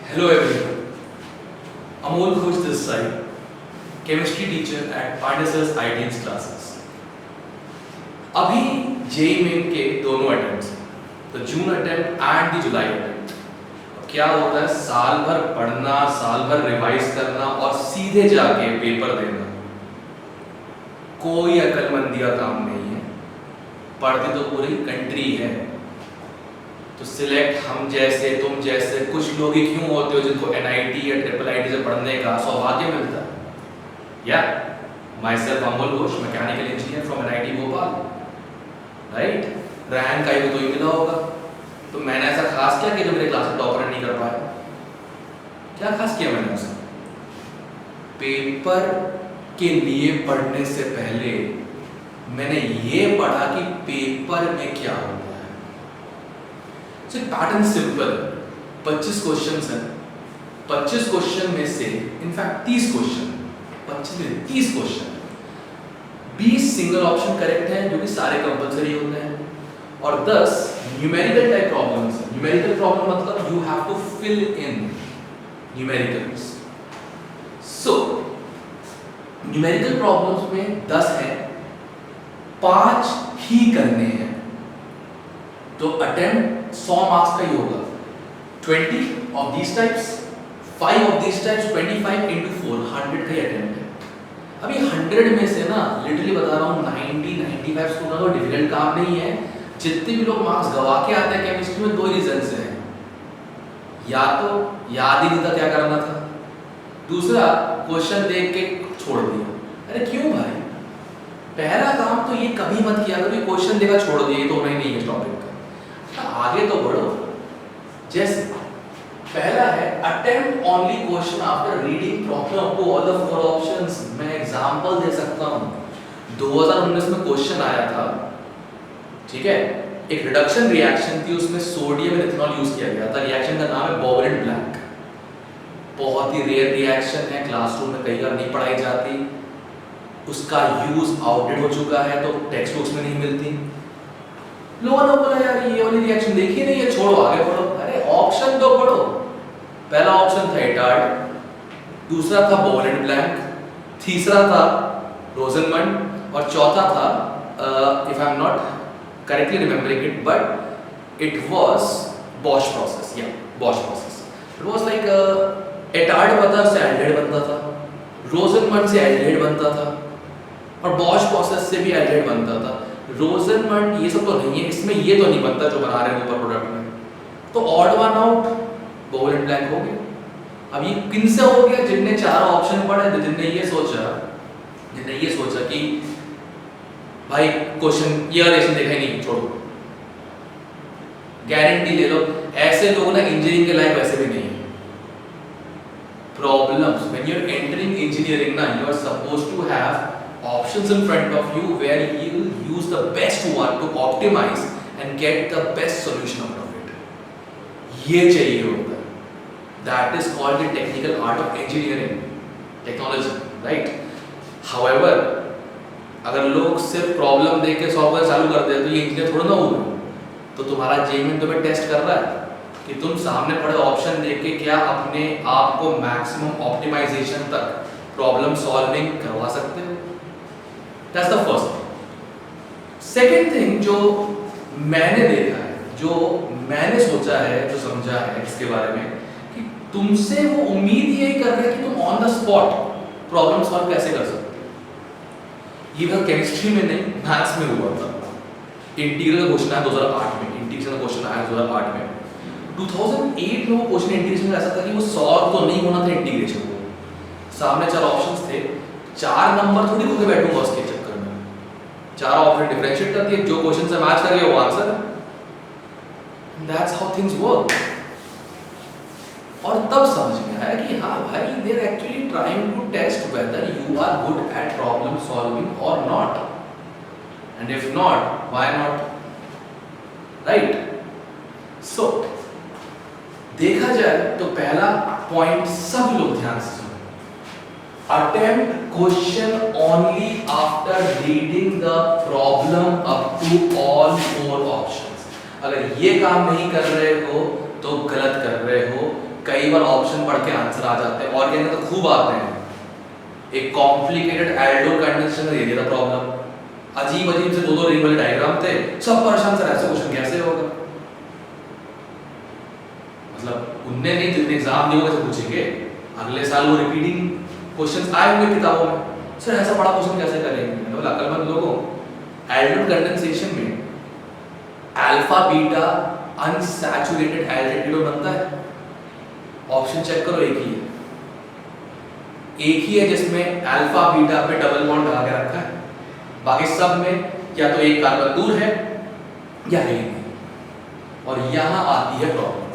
Hello everyone, Amol Ghosh this side, chemistry teacher at Pandasar's IT's classes. अभी JEE main के दोनों attempts हैं, the June attempt and the July attempt. क्या होता है, साल भर पढ़ना, साल भर रिवाइज करना और सीधे जाके पेपर देना, कोई अकलमंदी का काम नहीं है। पढ़ती तो पूरी कंट्री है, तो सिलेक्ट हम जैसे तुम जैसे कुछ लोग ही क्यों होते हो जिनको एनआईटी या ट्रिपल आईटी से पढ़ने का सौभाग्य मिलता है। Yeah myself Amol Ghosh, mechanical engineer from NIT Bhopal, right. Rank आई तो ही मिला होगा। तो मैंने ऐसा खास क्या कि जो मेरे क्लास में टॉपर नहीं कर पाया, क्या खास किया मैंने ऐसा? पेपर के लिए पढ़ने से पहले मैंने ये पढ़ा कि पेपर में क्या होता है। सो पैटर्न सिंपल, 25 क्वेश्चंस हैं। 25 क्वेश्चन में से इनफैक्ट 30 क्वेश्चन, 25 में 30 क्वेश्चन, 20 सिंगल ऑप्शन करेक्ट हैं जो कि सारे कंपलसरी होते हैं, और 10 न्यूमेरिकल टाइप प्रॉब्लम्स हैं। न्यूमेरिकल प्रॉब्लम मतलब you have to fill in numericals. So numerical problems में 10 हैं, 5 ही करने हैं, तो अटेम्प्ट 100 मार्क्स का ही होगा। 20 of these types, 5 of these types, 25 into 4, 100 का ही अटेम्प्ट है। अभी 100 में से ना लिटरली बता रहा हूँ 90-95 स्कोर तो डिफिकल्ट काम नहीं है। जितने भी लोग मार्क्स गवा के आते हैं केमिस्ट्री में, 2 रीजन से हैं। या तो याद ही नहीं था क्या करना था, दूसरा क्वेश्चन देख के छोड़ दिया। अरे क्यों भाई, पहला काम तो ये कभी मत किया करो, ये क्वेश्चन देखा छोड़ दिया, ये तो होना ही नहीं है इस टॉपिक का। आगे तो बढ़ो। जैसे पहला है attempt only question after reading problem to all the 4 options. मैं एग्जांपल दे सकता हूं। 2019 में क्वेश्चन आया था, ठीक है, एक रिडक्शन रिएक्शन थी, उसमें सोडियम इथेनॉल यूज किया गया था। रिएक्शन का नाम है बोवलेंट ब्लैंक। बहुत ही रेयर रिएक्शन है, क्लासरूम में कई बार नहीं पढ़ाई जाती, उसका यूज आउटडेट हो चुका है, तो टेक्स्ट बुक्स में नहीं मिलती। लोगों ने बोला यार ये वाली रिएक्शन देखी नहीं है, छोड़ो आगे पढ़ो। अरे ऑप्शन तो पढ़ो। पहला ऑप्शन था एटार्ड, दूसरा था बोवलेंट ब्लैंक, तीसरा था रोजनमंड, और चौथा था if I am not correctly remembering it but it was Bosch process. Yeah Bosch process, it was like Etard पता से एल्डिहाइड बनता था, रोजनमंड से एल्डिहाइड बनता था, और बॉश प्रोसेस से भी एल्डिहाइड बनता था। रोजनमंड ये सब तो नहीं है, इसमें ये तो नहीं बनता जो बना रहे हैं ऊपर प्रोडक्ट में, तो ऑड वन आउट बोवलेंट ब्लैंक हो गया। अब ये किन से हो गया? जिनने 4 ऑप्शन पढ़े थे, जिनने ये सोचा कि भाई क्वेश्चन ये रिलेशन देखा ही नहीं, छोड़ो, गारंटी ले लो। ऐसे लोग ना इंजीनियरिंग के लायक वैसे भी नहीं है। Problems when you are entering engineering ना, you are supposed to have options in front of you where you will use the best one to optimise and get the best solution out of it. ये चाहिए होता है। That is called the technical art of engineering, technology, right. However अगर लोग सिर्फ problem देख के solve करना चालू कर दे तो ये इंजीनियर थोड़ा ना होगा। तो तुम्हारा जेईई में तुम्हें टेस्ट कर रहा है कि तुम सामने पड़े ऑप्शन देख के क्या अपने आप को मैक्सिमम ऑप्टिमाइजेशन तक प्रॉब्लम सॉल्विंग करवा सकते हो। That's the first thing. Second thing जो मैंने देखा है, जो मैंने सोचा है, जो समझा है इसके बारे में, कि तुमसे वो उम्मीद यही कर रहे हैं कि तुम on the spot problem solve कैसे कर सकते हो। ये बात केमिस्ट्री में नहीं, मैथ्स में हुआ था। इंटीग्रल का क्वेश्चन आया 2008 में, इंटीग्रेशन का क्वेश्चन आया 2008 में। 2008 में वो क्वेश्चन इंटीग्रेशन का ऐसा था कि वो सॉल्व तो नहीं होना था इंटीग्रेशन को, सामने 4 ऑप्शंस थे, 4 नंबर थोड़ी खोके बैठूंगा उसके चक्कर में। 4 ऑप्शन डिफरेंशिएट कर दिए, जो क्वेश्चन से मैच कर गया वो आंसर है। That's how things work. और तब समझ में आया कि हाँ भाई, they are actually trying to test whether you are good at problem solving और not, and if not why not, right. So देखा जाए तो पहला पॉइंट सब लोग ध्यान से सुनो, attempt question only after reading the problem up to all 4 options. अगर ये काम नहीं कर रहे हो तो गलत कर रहे हो। कई बार ऑप्शन पढ़ के आंसर आ जाते हैं, ऑर्गेनिक तो खूब आते हैं। एक कॉम्प्लिकेटेड एल्डो कंडेंसेशन में ये था प्रॉब्लम, अजीब अजीब से दो रिंग वाले डायग्राम थे, सब परेशान सर ऐसे क्वेश्चन कैसे होगा। मतलब उनने नहीं, जितने एग्जाम दिए कैसे पूछेंगे, अगले साल वो रिपीटिंग क्वेश्चंस आए होंगे किताबों में, सर ऐसा बड़ा क्वेश्चन कैसे करेंगे। मतलब अक्लमंद लोगों, एल्डो कंडेंसेशन में अल्फा बीटा अनसैचुरेटेड एल्डिहाइड बनता है। ऑप्शन चेक करो, एक ही है जिसमें अल्फा बीटा पे डबल बॉन्ड लगा के रखा है, बाकी सब में या तो एक कार्बन दूर है या है ही नहीं। और यहां आती है प्रॉब्लम,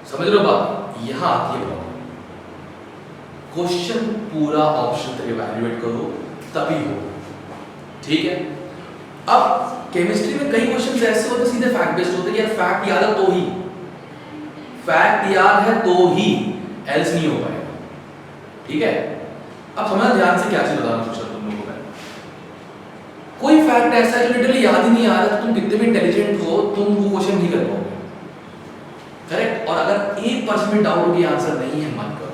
समझ रहे हो बात, यहां आती है प्रॉब्लम। क्वेश्चन पूरा ऑप्शन तक इवैल्यूएट करो तभी हो, ठीक है। अब केमिस्ट्री में कई क्वेश्चंस ऐसे होते सीधे फैक्ट बेस्ड होते हैं, यार फैक्ट याद है तो ही, फैक्ट याद है तो ही, एल्स नहीं हो पाएगा, ठीक है। अब समझना ध्यान से, क्या चीज बताना सोच रहा तुम लोगों को, कोई फैक्ट ऐसा है जो लिटरली याद ही नहीं आ रहा, तो तुम कितने भी इंटेलिजेंट हो तुम वो क्वेश्चन नहीं कर पाओगे, करेक्ट। और अगर 1% में डाउट की आंसर नहीं है मत करो।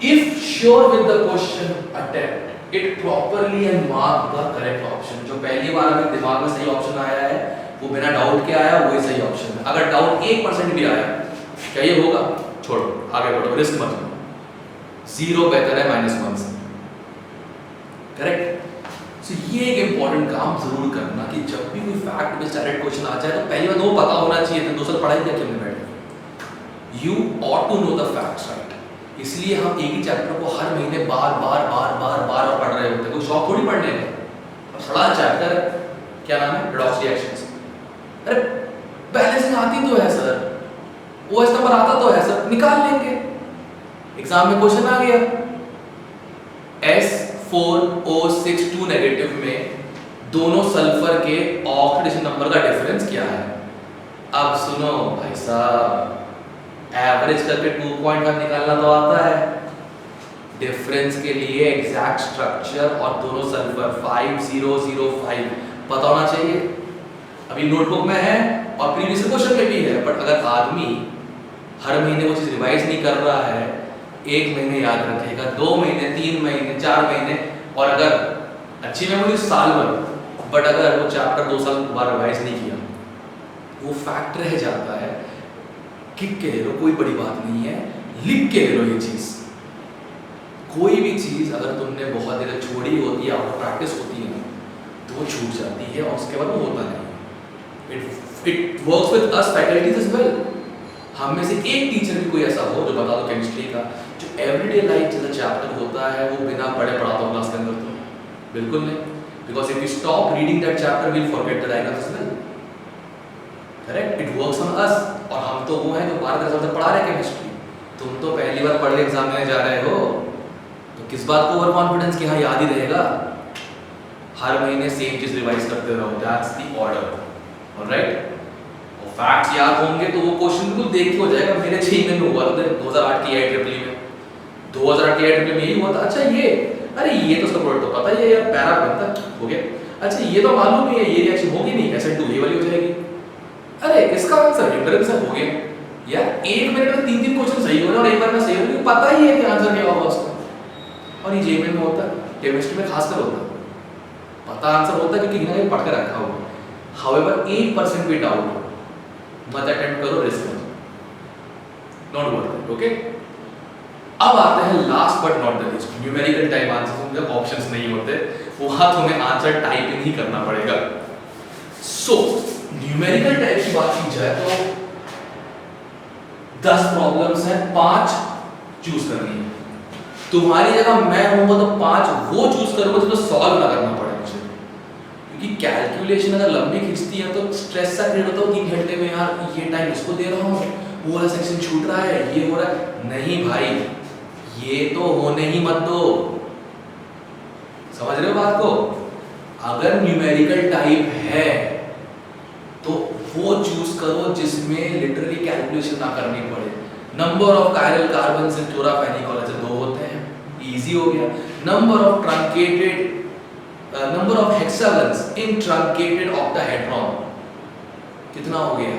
If sure with the question attempt it properly and mark the correct option. जो पहली बार अगर दिमाग में सही ऑप्शन आया है वो बिना डाउट के आया, वही सही ऑप्शन है। अगर डाउट 1% भी आया, क्या ये होगा? छोड़ो, आगे बढ़ो, रिस्क मत लो। 0 बेहतर है -1 से, करेक्ट। सो ये एक इंपॉर्टेंट काम जरूर करना कि जब भी कोई फैक्ट बेस्ड डायरेक्ट क्वेश्चन आ जाए तो पहली बात वो पता होना चाहिए, तो दूसरा पढ़ाई क्या क्यों बैठे। You ought to know the facts, right. इसलिए हम एक ही चैप्टर को हर महीने बार बार पढ़ रहे होते हैं, कोई शौक थोड़ी पढ़ने का। अब बड़ा चैप्टर है, क्या नाम है, रिडॉक्स रिएक्शंस। अरे बैलेंसिंग आती तो है सर, ओएच नंबर आता तो है सर, निकाल लेंगे। एग्जाम में क्वेश्चन आ गया S4O62 नेगेटिव में दोनों सल्फर के ऑक्सीडेशन नंबर का डिफरेंस क्या है। अब सुनो भाई साहब, एवरेज करके 2.1 निकालना तो आता है, डिफरेंस के लिए एग्जैक्ट स्ट्रक्चर और दोनों सल्फर 5005 पता होना चाहिए। अभी नोटबुक में है और प्रीवियस क्वेश्चन में भी है, बट अगर आदमी हर महीने वो चीज रिवाइज नहीं कर रहा है, 1 महीने याद रखेगा, 2 महीने, 3 महीने, 4 महीने, और अगर अच्छी मेमोरी साल भर, बट अगर वो चैप्टर 2 साल बाद रिवाइज नहीं किया, वो फैक्ट रह जाता है। किक के ले लो, कोई बड़ी बात नहीं है, लिख के ले लो ये चीज। कोई भी चीज अगर तुमने बहुत देर छोड़ी होती है, आउट प्रैक्टिस होती है ना, तो वो छूट जाती है और उसके बाद वो होता नहीं। It works with us faculties as well. हम में से एक टीचर भी कोई ऐसा हो जो बता दो केमिस्ट्री का, जो एवरीडे लाइफ जैसा चैप्टर होता है वो बिना पढ़े पढ़ाता हो क्लास के अंदर, तो बिल्कुल नहीं। Because if you stop reading that chapter will forget the diagram as well, correct. It works on us. और हम तो वो हैं जो 12 से पढ़ा रहे हैं केमिस्ट्री, तुम तो पहली बार पढ़ के एग्जाम देने जा रहे हो, तो किस बात को ओवर कॉन्फिडेंस कि हाँ याद ही रहेगा। हर महीने सेम चीज रिवाइज करते रहो, दैट्स द ऑर्डर, ऑलराइट। और फैक्ट्स याद होंगे तो वो क्वेश्चन बिल्कुल देख के हो जाएगा। मेरे 6 महीने में हुआ था 2008 की IEEE में, 2008 की IEEE में यही हुआ था। अच्छा ये, अरे ये तो उसका प्रोडक्ट तो पता ही है यार, पैरा बनता हो गया। अच्छा ये तो मालूम ही है, ये रिएक्शन होगी नहीं, SN2 ये वाली हो जाएगी। अरे इसका आंसर डिफरेंस हो गया यार, 1 मिनट में 3 क्वेश्चन सही हो रहे और एक बार में सही हो गया, पता ही है कि आंसर क्या होगा उसका। और ये जेईई में होता है, केमिस्ट्री में खासकर होता है, पता आंसर होता है क्योंकि कहीं पढ़ के रखा होगा। हाउएवर 1% भी डाउट हो मत अटेम्प्ट करो, रिस्क मत, नॉट वर्थ इट, ओके। अब आते हैं last but not the least, numerical type answer. उनके ऑप्शंस नहीं होते, वहां तुम्हें आंसर टाइपिंग ही करना पड़ेगा। सो न्यूमेरिकल टाइप की बात की जाए तो 10 प्रॉब्लम्स हैं, 5 चूज करनी है। तुम्हारी जगह मैं होऊंगा तो 5 वो चूज करूंगा जिसको सॉल्व ना करना पड़े मुझे, क्योंकि कैलकुलेशन अगर लंबी खींचती है तो स्ट्रेस सा क्रिएट होता है कि घंटे में यार ये टाइम इसको दे रहा हूँ, वो वाला सेक्शन छूट रहा है, ये हो रहा है। नहीं भाई, ये तो होने ही मत दो। समझ रहे हो बात को? अगर न्यूमेरिकल टाइप है तो वो चूज करो जिसमें लिटरली कैलकुलेशन ना करनी पड़े। Number of chiral carbon in chloramphenicol से 2 होते हैं, इजी हो गया। Number of truncated number of hexagons in truncated octahedron कितना हो गया?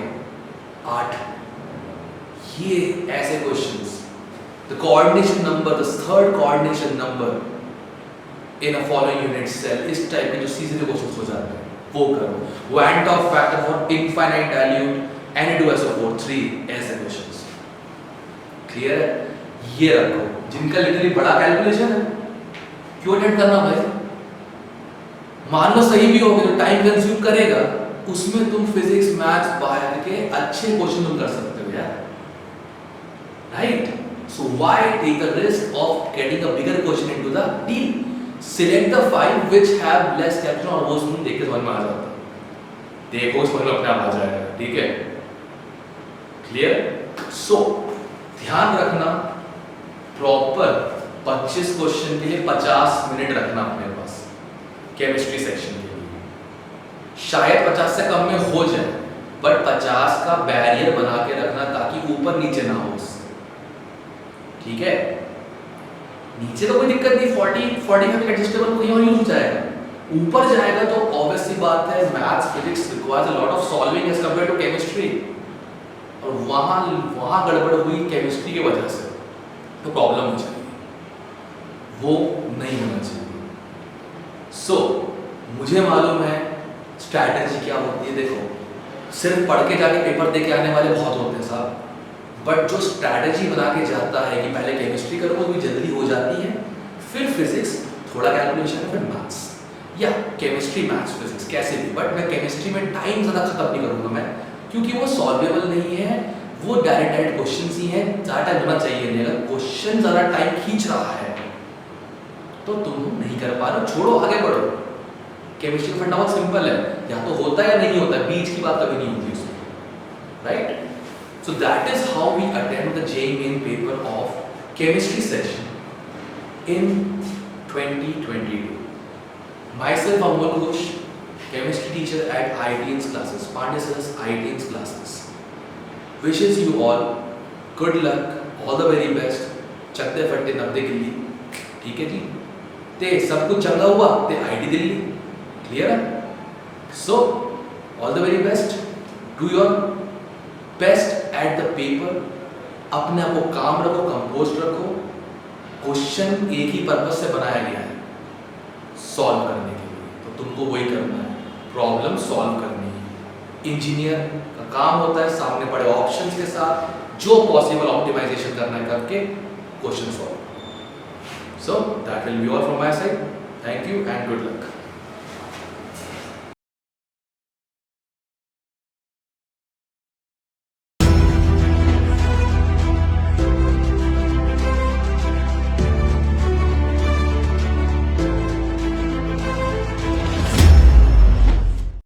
8। ये ऐसे questions, the coordination number, the third coordination number in a following unit cell, इस टाइप के जो सीधे क्वेश्चंस हो जाते हैं वो करो। Van't Hoff factor for infinite dilute Na2SO4 3 ऐसे क्वेश्चंस। क्लियर है? ये रखो। जिनका लिटरली बड़ा कैलकुलेशन है क्यों अटेंड करना भाई? मान लो सही भी हो गया तो टाइम कंज्यूम करेगा, उसमें तुम फिजिक्स मैथ्स बायो के अच्छे क्वेश्चन तुम कर सकते हो यार, right? So why take the risk of getting a bigger question into the deal? Select the 5 which have less caption, और वो तुम देख के समझ में आ जाता है। देखो समझ में अपने आप आ जाएगा, ठीक है? क्लियर? सो ध्यान रखना, प्रॉपर 25 क्वेश्चन के लिए 50 मिनट रखना अपने पास केमिस्ट्री सेक्शन के लिए। शायद 50 से कम में हो जाए, बट 50 का बैरियर बना के रखना ताकि ऊपर नीचे ना हो उससे, ठीक है? नीचे तो कोई दिक्कत नहीं, 40-45 एडजस्टेबल कहीं और यूज हो जाएगा। ऊपर जाएगा तो ऑब्वियसली बात है maths physics requires a lot of solving as compare to chemistry, और वहां गड़बड़ हुई केमिस्ट्री की वजह से तो प्रॉब्लम हो जाएगी, वो नहीं होना चाहिए। सो मुझे मालूम है स्ट्रैटेजी क्या होती है। देखो, सिर्फ पढ़ के जाके पेपर दे के आने वाले बहुत होते हैं साहब, बट जो स्ट्रैटेजी बना के जाता है कि पहले केमिस्ट्री करो वो भी जल्दी हो जाती है, फिर फिजिक्स थोड़ा कैलकुलेशन है, फिर मैथ्स, या केमिस्ट्री मैथ्स फिजिक्स कैसे भी, बट मैं केमिस्ट्री में टाइम ज़्यादा खत्म नहीं करूँगा मैं, क्योंकि वो सॉल्वेबल नहीं है, वो डायरेक्ट क्वेश्चन ही है, ज़्यादा टाइम होना चाहिए नहीं। अगर क्वेश्चन ज़्यादा टाइम खींच रहा है तो तुम नहीं कर पा रहे हो, छोड़ो, आगे बढ़ो। केमिस्ट्री का फंडा बहुत सिंपल है, या तो होता है या नहीं होता है, बीच की बात कभी नहीं होती उसमें, right? So that is how we attend the JEE main paper of chemistry section in 2022. Myself Amol Ghosh, chemistry teacher at IITians classes, Pandey sir's IITians classes. Wishes you all good luck, all the very best. चकते फट्टे 90 गिल्ली, ठीक है जी? ते सब कुछ चंगा हुआ ते IIT दिल्ली, क्लियर है? So all the very best. Do your best at the paper, अपने आप को काम रखो, कंपोज रखो। क्वेश्चन एक ही पर्पज से बनाया गया है, सॉल्व करने के लिए, तो तुमको वही करना है, प्रॉब्लम सॉल्व करनी है। इंजीनियर का काम होता है सामने पड़े ऑप्शंस के साथ जो पॉसिबल ऑप्टिमाइजेशन करना है करके question solve. So that will be all from my side. Thank you and good luck.